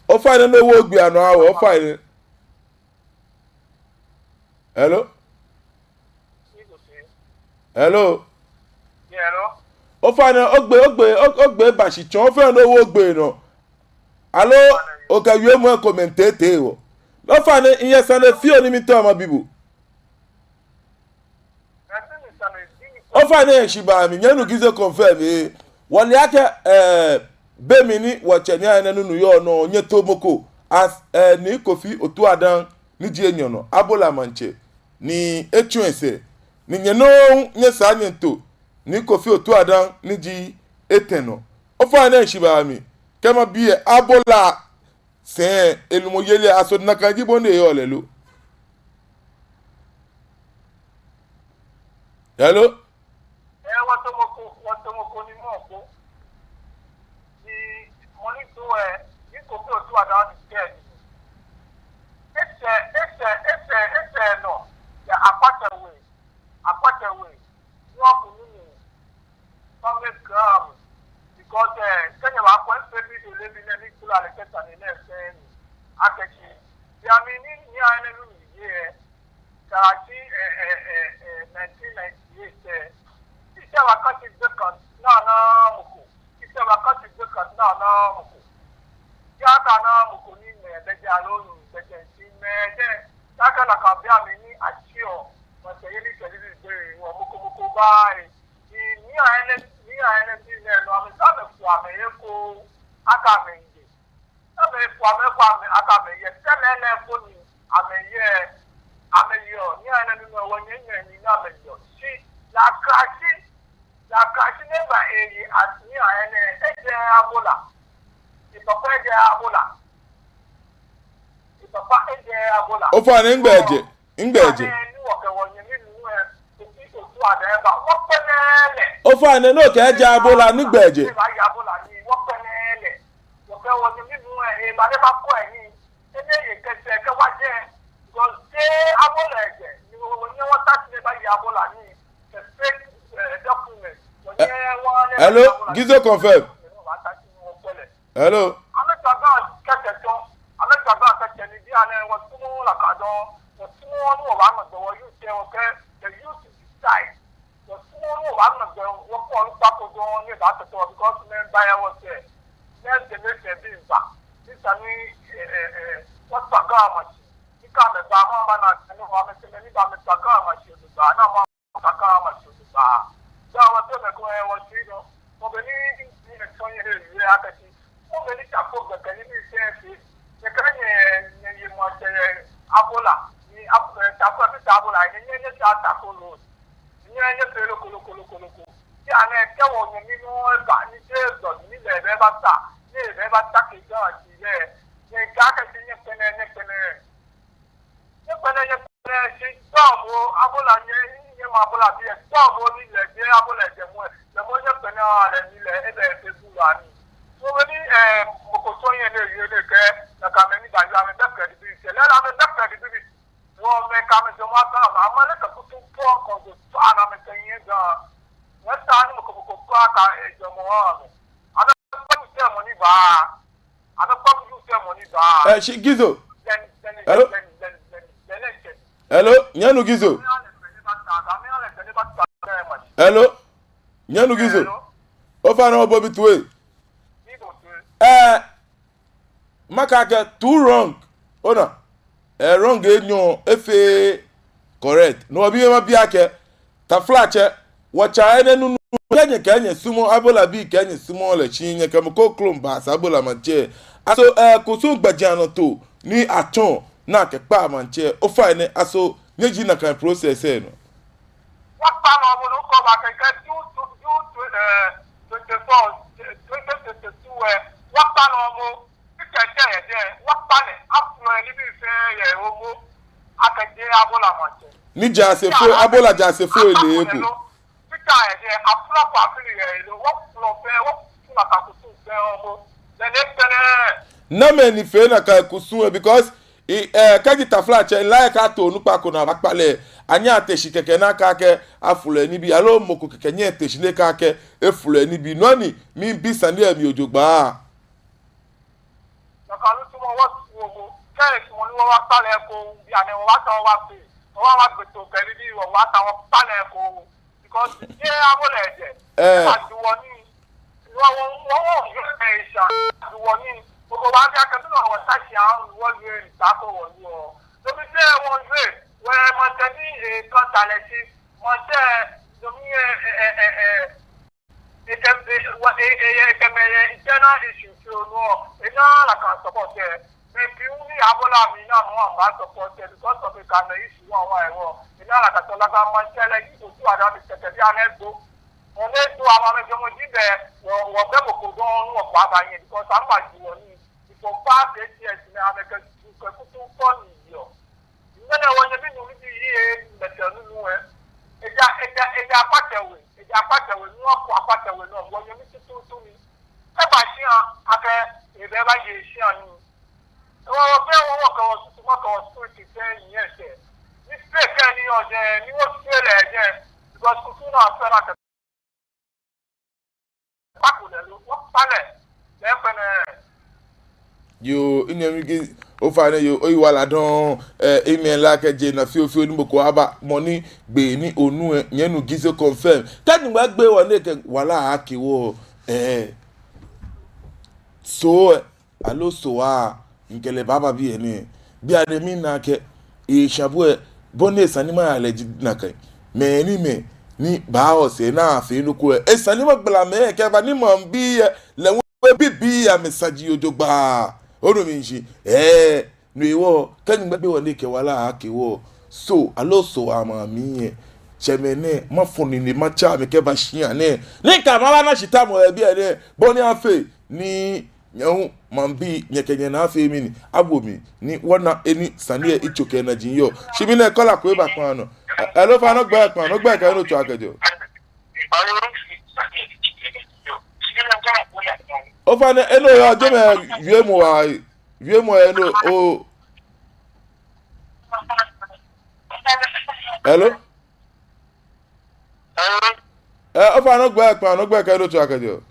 O fine no work be an hour, o fine. Hello? Hello? Yeah, hello? O fine ogbe bashi chon fe no work be no. Hello? O ka yue mo commentate o. No fine iye sane fi oni mi to ama bibu. O fine shiba mi nyenu gize confirm wole ake be mi ni wo cheni ane nunu yo no nye tomoko as ni kofi otu adan ni ji enyo no abola manche ni etuense ni nyeno nye sa nyento ni kofi otu adan ni ji eteno o fine shiba mi kema bi abola se elumoyele aso nakanji bonde yo lelo. Hello? What ni mo ko ni money to ni ko to adan get it's no the apart way you are coming from the ground because Kenya wa kwa baby to live in any kula le keta ni nese akechi ya mini ni ane lu ni ye kachi 1998 ise wakati zekat na muku ise wakati zekat na muku ya kana muku ni me beje alonu beje si meje taka la kabia mini achio matayeli kelili de wo muku bai ni ane ni no amesaba kwa meyeko aka menje abe kwa me aka meye telele foni ameyo ni ane ni no wonyenye ni na meyo si la kashi neba asini ane eje abola ipapa eje abola O fa ni ngbeje ni wo ke wonye ni nu ti to tu adeba wo penele o fa ni no ke eje abola ni ngbeje ba ya abola ni wo penele wo ke wonye ni nu ba de ba ko ni ene ye kese ke wa je go se abola eje ni wonye wo ta ti ba ya abola ni fake document hello gizo confirm hello Gizo. Hello? Hello? Nyanu Gizo. Hello. Nyanu gizo. Ofa na obo bitwe. Makaka too wrong. Ona. Wrong enyo efe correct. No obi ma biake. Ta flache. Wacha ene nunu kenye sumo abola bi kenye sumo le chinye kamko klomba sabola manche. Aso kusu gbajiano to ni aton na kepa manche. Ofa ene aso nyeji na kan process no. What time of no come back and get you to 24 2022 what time of what time after any be fair omo akade abola manche. Ni jasefo abola jasefo ele eku. Na many fe na ka kusu because kaji taflache like ato nupa ko na bakpale anya ateshi keke na ka ke afule ni bi alo moko keke nye ateshi le ka ke efule ni bi no ni mi bi sande mi ojogba na ka lu tumo wa tumo ke mo ni wa pale ko bi ane wa ta wa pe wa gbeto pẹ̀lú bi wa ta wa pale ko because abola eje aduwoni wo Eeshã aduwoni gbogbo wa bí akẹ́kọ̀ọ́ náà wọ́n ṣáṣì àwọn ìwọ́lú ìtàkùn wọ̀nyí ọ̀. Lóbi tẹ́ wọ́n gbé wẹ́ẹ́ mọ̀tẹ́ ní èèkan tàlẹ̀ sí mọ̀tẹ́ lómi ìkẹmẹ̀yẹ internal issue tí o lọ iná làkà sọ̀pọ̀ tẹ̀. Mẹ̀bí ń ní abọ́lá mi náà mọ̀ àmọ́ àsọ̀pọ̀ tẹ̀ because of ìkànnì issue wọn wà ẹ̀rọ iná làkà sọ̀ lágbá mọ̀tẹ́ lẹ́yìn tó tú àdá mi tẹ̀tẹ̀ bí anẹ́gbó. Wọ́n lé tó àwọn amẹ́jọ́mọ́ jíbẹ̀ wọ́n bẹ́ kòkó gan-an wọ̀ pa àbáyé because àwọn àjùwọ̀ ní for past 8 years now, I'm going to put on you. Then I want to be here, better than you were. It's a pattern with no pattern with no one you need to me. Ever see, I can ever get Eeshã. Oh, there was to 10 years. This place can you was still there because Kusuna fell like a back with a what planet. Yo inyamigi ofane yo oyiwala don email like je na fio ni boko aba money gbe ni onu yenu gizo confirm tani gba gbe won ke wala akiwo so alo so a nkele baba bi eni bi ademi na ke Eeshã bo bone sanima aleji na kan me ni ba o se na afi nu ko sanima gbla me ke ba ni mo bi le bi ya message ojogba ono minji no iwo kan ngbe wole ke wala akiwo so alo so ama mi chemene mafoni ni macha me ke ba shia ne ka mama na shita mo e bi ene boni afe ni nyahu mambi nyekenye na afe mi ni abomi ni wona eni sane ichoke na jinyo shibi na kola ko e ba kan no elo fa no gba ka no to akejo Ofane eno ya jome viemo eno o Hello ofane gba ka eno to akajo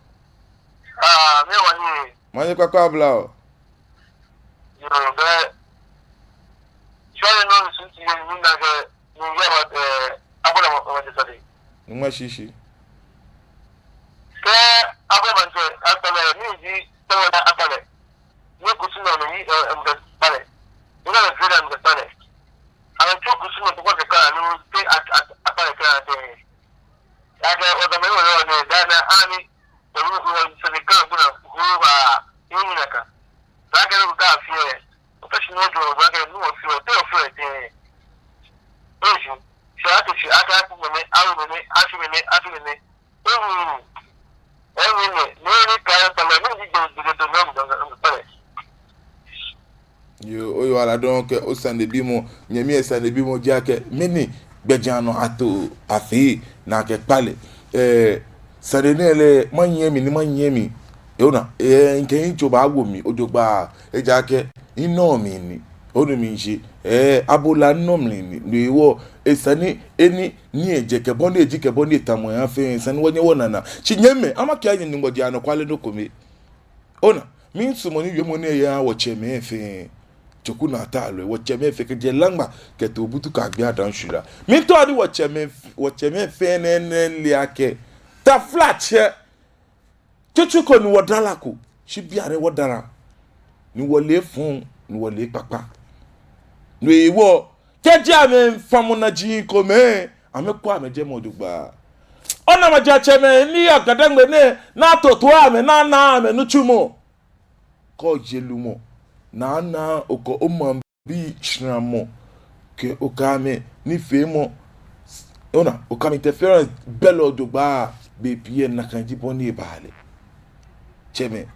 Me wani manye kwa kabla o yo be shole no sunti ni na ge ni ya abola mo de sade nma shishi ke abola manche akale ni ji tawala akale ni kusuna ni mbale ina na fira mbale ana tu kusuna to kwa ka no te akale ka te ake oda me wala ne dana ani to ni ko se ka kuna huwa inaka sake no ka fie otashi no do ba ke no fie te fie te eju shato shi aka ku me awu me asu me yo oyo ala don ke o sande bimo nyemi e sande bimo jake meni gbejano ato afi na ke pale sande nele manyemi yona nke incho ba agwo mi ojogba ejake ino mi ni onu mi nse abola nomli ni iwo esani eni ni ejeke boni ejike boni tamo ya fe sani wonye wonana chinyeme amaka anya ni ngodi ano kwale no kome ona min sumo ni yemo ne ya wo cheme fe choku na talo wo cheme fe ke je langma ke to butu ka gbe adan shura mi to di wo cheme fe nen liake ta flat che chuchuko ni wo dalako shi biare wo dara ni wo le fun ni wo le papa no ewo jeje ame famu na ji ko me ame kwa ame je modugba ona ma ja cheme ni akadangbe ne na toto ame na ame no chumo ko jelumo na oko omam bi shramo ke okame ni femo ona okame interference belo dugba be pie na kanji boni baale cheme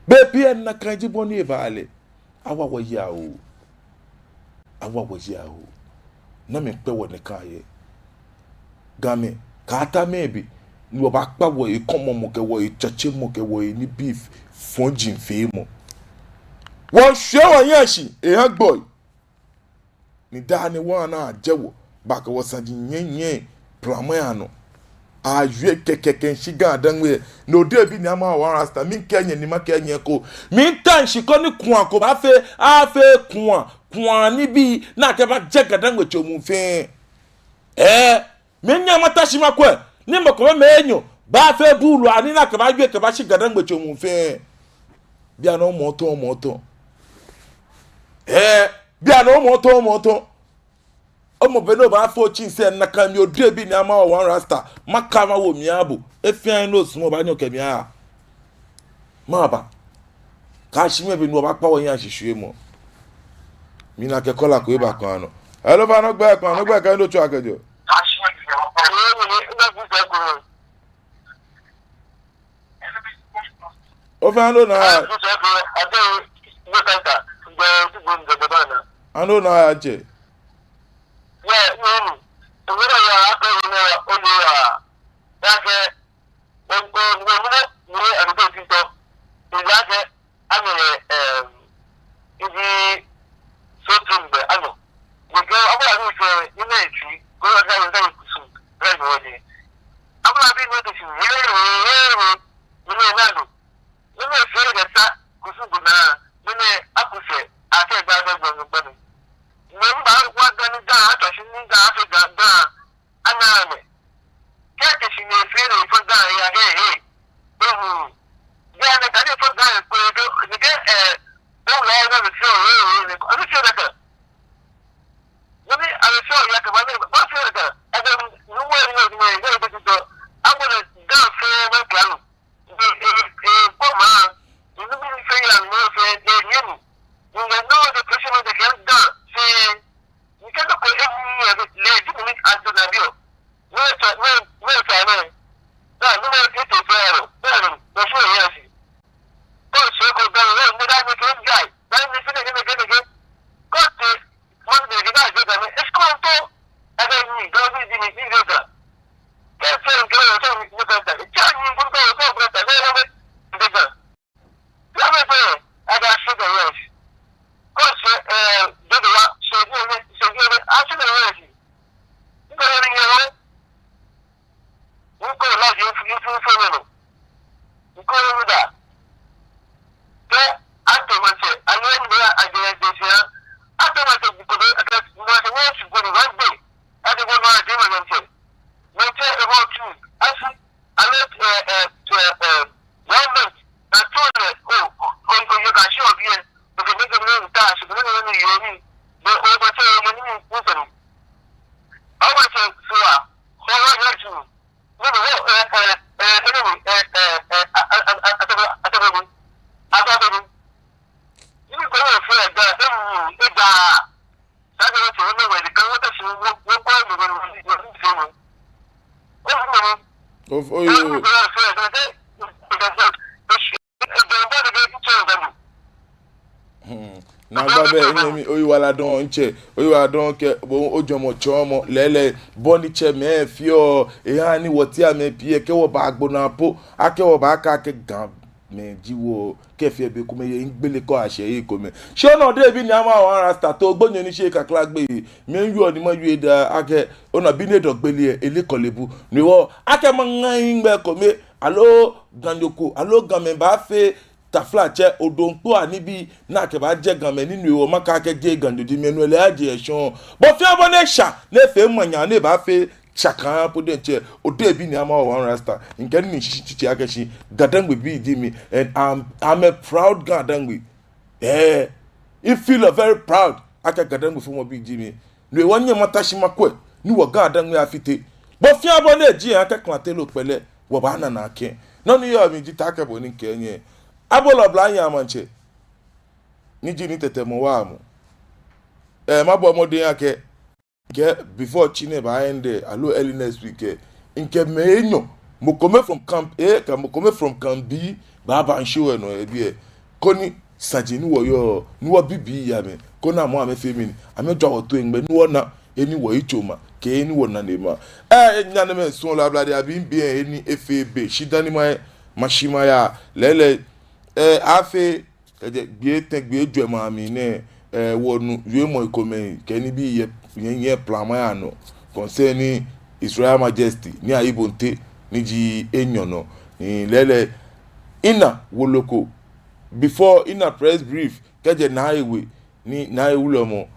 be pie na kanji boni baale awa wo yawo na me pe wo ne kaye game ka ata mebi ni wo ba pa wo e komo mo ke wo e chache mo ke wo e ni beef fon jin fe mo wo hwe wo yanshi e ha boy ni da ni wo na ajewo ba ka wo sanji nyenyen plamo ano a yue kekeke shiga adanwe no de bi ni ama wa rasta mi kenye ni ma kenye ko mi tan shi ko ni kun ko ba fe a fe kun ni bi na ke ba je gadanwe chomu fe mi nya mata shi ma ko ni mo ko me enyo ba fe bulu ani na ke ba yue ke ba shi gadanwe chomu fe bi ana moto bi ana moto omo beno ba fo chinse na kan mi odre bi ni ama wa rasta makama wo mi abo efian no sumo ba nyoke mi a ma ba ka shi me bi no ba pa wo yan hihwe mo mi na ke kola ko e ba kan no hello ba no gba kan do chu akejo o fa no na ando na aje na babe enemi oyiwala don nche oyiwala don ke bo ojomo chomo lele boni che me fio eha ni woti ame pie ke wo ba agbona po ake wo ba aka ke gan me jiwo ke fi ebe kuma ye ngbele ko ase yi ko me se ona de bi ni ama wa rasta to gbonyo ni se kakla gbe me nyu oni mo yu da ake ona bi ne dogbele ele kolebu ni wo ake mo ngan ngbe ko me alo ganyoko alo gan me ba fe tafla che odonpo ani bi na ke ba je gan me ninu o maka ke je gan dodi menu ele aje Eeshã bo fi abo na Eeshã na fe manya na ba fe chaka po de che ode bi ni ama one rasta nke ni chichi akeshi gadangwe bi di mi and I'm a proud gadangwe you feel very proud aka gadangwe fo mo bi di mi no e wonye matashi makwe ni wo gadangwe afite bo fi abo na ji aka klante lo pele wo ba na na ke no ni yo mi ji taka bo ni kenye abola blanya manche ni ji ni tete mo wa mu mabo mo de ake ke before chine ba ende alo early next week nke menyo mo come from camp A ka mo come from camp B ba nsho no e bi koni saje ni wo yo ni wo bibi ya me kona mo ame femini ame dwa oto engbe ni wo na eni wo ichoma ke eni wo na nema nyane me so la blade abi bi eni FAB shidani mashima ya lele afe gbe tegbe edu ma mi ne wonu yemo ikome keni bi ye plan ma no concerning Israel Majesty ni ayibonte ni ji enyono ni lele ina woloko before ina press brief keje na ewe ni na ewulomo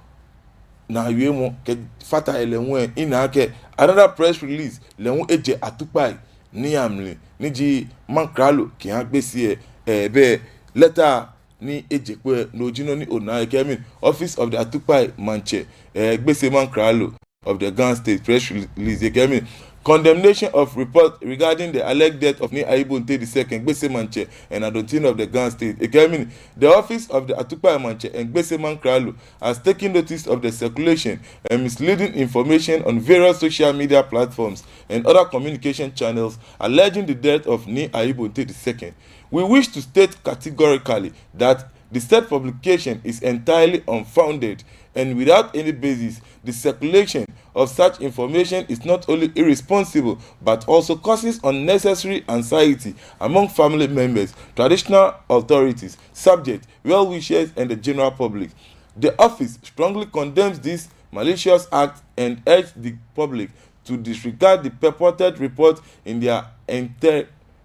na yemo ke fata elenwe ina ke another press release lewun eje atupai ni amle ni ji mankralo ki han gbe si be letter ni ejepe lojino ni ona kemin office of the atupai manche gbese mankralo of the Gun State press release kemin condemnation of report regarding the alleged death of Ni Aibonte II gbese manche and Adontin of the Gun State kemin the office of the atupai manche and gbese mankralo has taken notice of the circulation and misleading information on various social media platforms and other communication channels alleging the death of Ni Aibonte II. We wish to state categorically that the said publication is entirely unfounded and without any basis. The circulation of such information is not only irresponsible but also causes unnecessary anxiety among family members, traditional authorities, subjects, well-wishers, and the general public. The office strongly condemns this malicious act and urges the public to disregard the purported report in their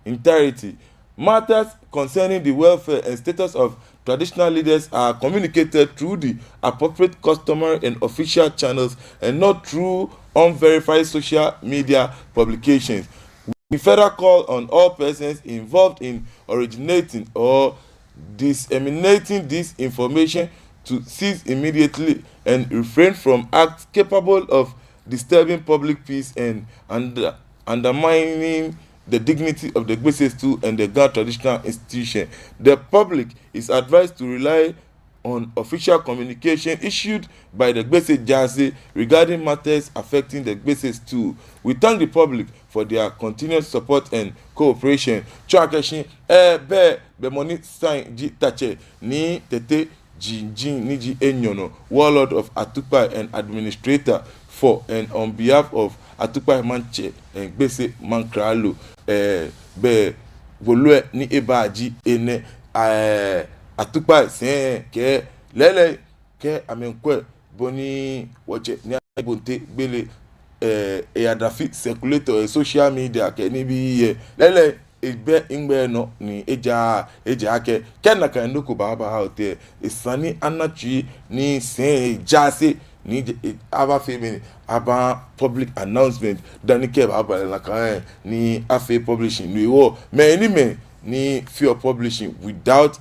entirety. Matters concerning the welfare and status of traditional leaders are communicated through the appropriate customary and official channels and not through unverified social media publications. We further call on all persons involved in originating or disseminating this information to cease immediately and refrain from acts capable of disturbing public peace and undermining the dignity of the Gbese too and the Ghana traditional institution. The public is advised to rely on official communication issued by the Gbese Jansi regarding matters affecting the Gbese too. We thank the public for their continued support and cooperation. Chakashin be money sign ji tache ni tete jinjin ni ji enyono warlord of Atupai and administrator for and on behalf of Atupai Manche and Gbese Mankralo be volue ni ebaji ene Atupai sen ke lele ke amenkwe boni woche ni Aibonte gbele adafi circulator social media ke ni bi lele ebe ingbe no ni eja ake kenna kan ndoko baba hote isani anachi ni sen jase ni aba femini aba public announcement danike baba la kan ni afa publishing ni wo me ni fear publishing without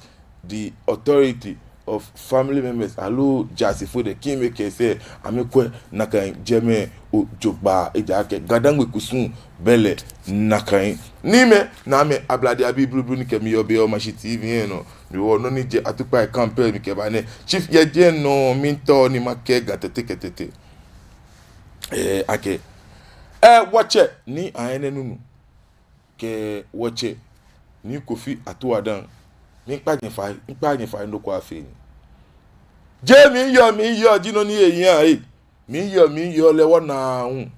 the authority of family members alu jasi for the king make say amekwe nakan jeme ojogba ejake gadangwe kusun bele nakan nime na me ablade abi blublu ni kemi obe o machi tv no ni wo no ni je Atupai campaign mi ke ba ne chief ye je no minto ni make gatetete ake watche ni ayene nunu ke watche ni Kofi Atuadan mi npa fa ndoko afi je mi yo jino ni eyin ai mi yo lewo na hun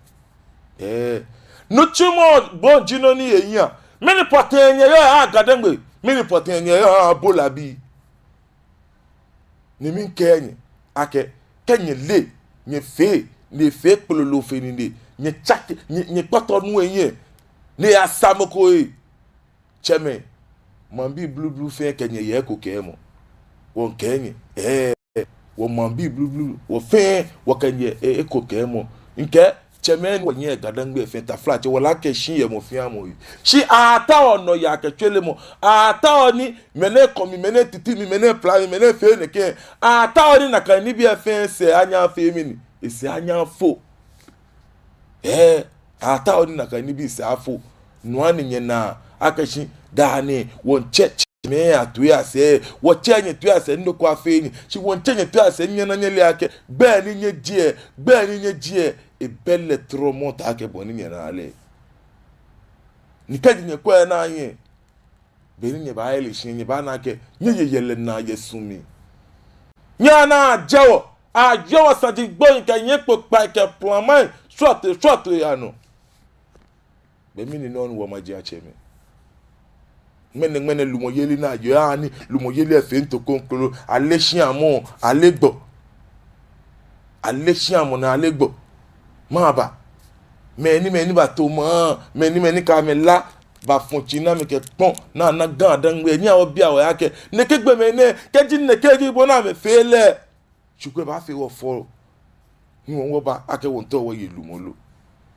no chumo bon jino ni eyin mini potenye yo agadengbe mini potenye yo abola bi ni mi kenye ake kenye le nye fe pololo fe ni le nye chake nye poto nu eyin ni asamoko cheme mambi blue fe kenye ye ko kemo won kenye wo mambi blue wo fe wo kenye ko kemo nke chemen wo nye gadangbe fe ta flat wo la ke shin ye mo fi amo yi shi ata ono ya ke twele mo ata oni mene komi mene titi mi mene plan mene fe ne ke ata oni na kan ni bi fe se anya fe mi ni ese anya fo ata oni na kan ni bi se afo no ani nye na akashi dane won church me atu ya se wo chenye tu ya se ndoko afeni shi won chenye tu ya se nyana nyele ake gbe ni nye die e belle tromont ake boni nyana ale ni kaji nye kwa na anye beni nye ba ele shi nye ba na ake nye yele na yesumi nyana ajawo sadi gbo nke nye popa ke plan short ya no be mi ni no wo maji acheme mene lumoyeli na yo ani lumoyeli efe ntokonkolo aleshiamo alegbo na alegbo maba meni ba to mo meni ka me la ba fonchi na me ke pon na gan dan we ni awo bia wo yake ne kegbe mene keji ne keji bo na me fele chukwe ba fe wo fo ni won ba ake won to wo ye lumolo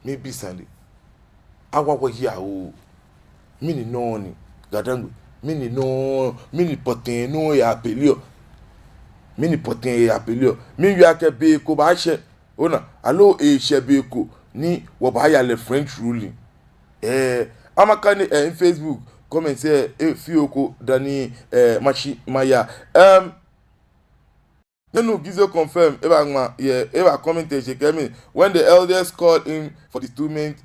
me bi sande agwa wo ya o mini no ni gadangwe mini potin no ya apelio mini ake be ko ba she ona alo she be ko ni wo ba ya le French ruling amaka ni in Facebook comment say fi oko dani machi maya no gizo confirm eba comment je kemi when the elders called him for the instrument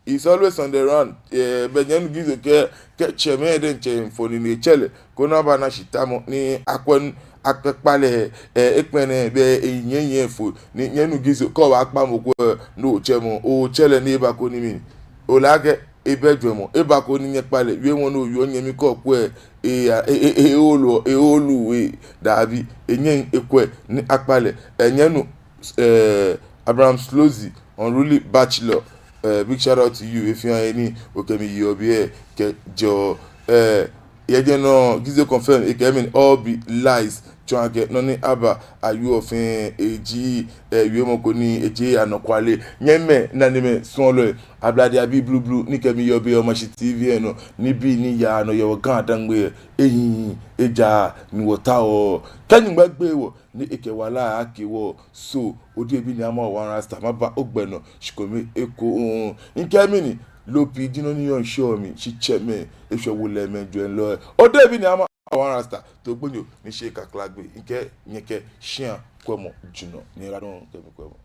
he's always on the run. Benyen gizo ke cheme den che foni ni chele kona ba na shitamo ni akwen akpale ekpene be enyenye fo ni nyenu gizo ko wa akpa mo ko no chemo o chele ni ba ko ni mi o lage ebedwemo e ba ko ni nyepale wi won no yo nyemi ko ko olu we dabi enyen ekwe ni akpale enyenu Abraham Slozy unruly bachelor. Big shout out to you if you are any okemi yobi ke jo yeje no gizo confirm e kemin all be lies try get noni aba ayu ofin eji wiemo ko ni eji anokwale nyeme na nime sonlo ablade abi blue ni kemi yobi o machi tv no ni bi ni ya no yo gan dangbe eyin eja ni wota o kanyin gbagbe wo ni ekewala akewo so odi ebi ni ama one rasta maba ogbeno shikomi eko nkemi ni lopi dino ni yon show mi chicheme efewo le menjo enlo odi ebi ni ama one rasta to gbonyo ni se kaklagbe nke nyeke shian kwemo juno ni radon kemi kwemo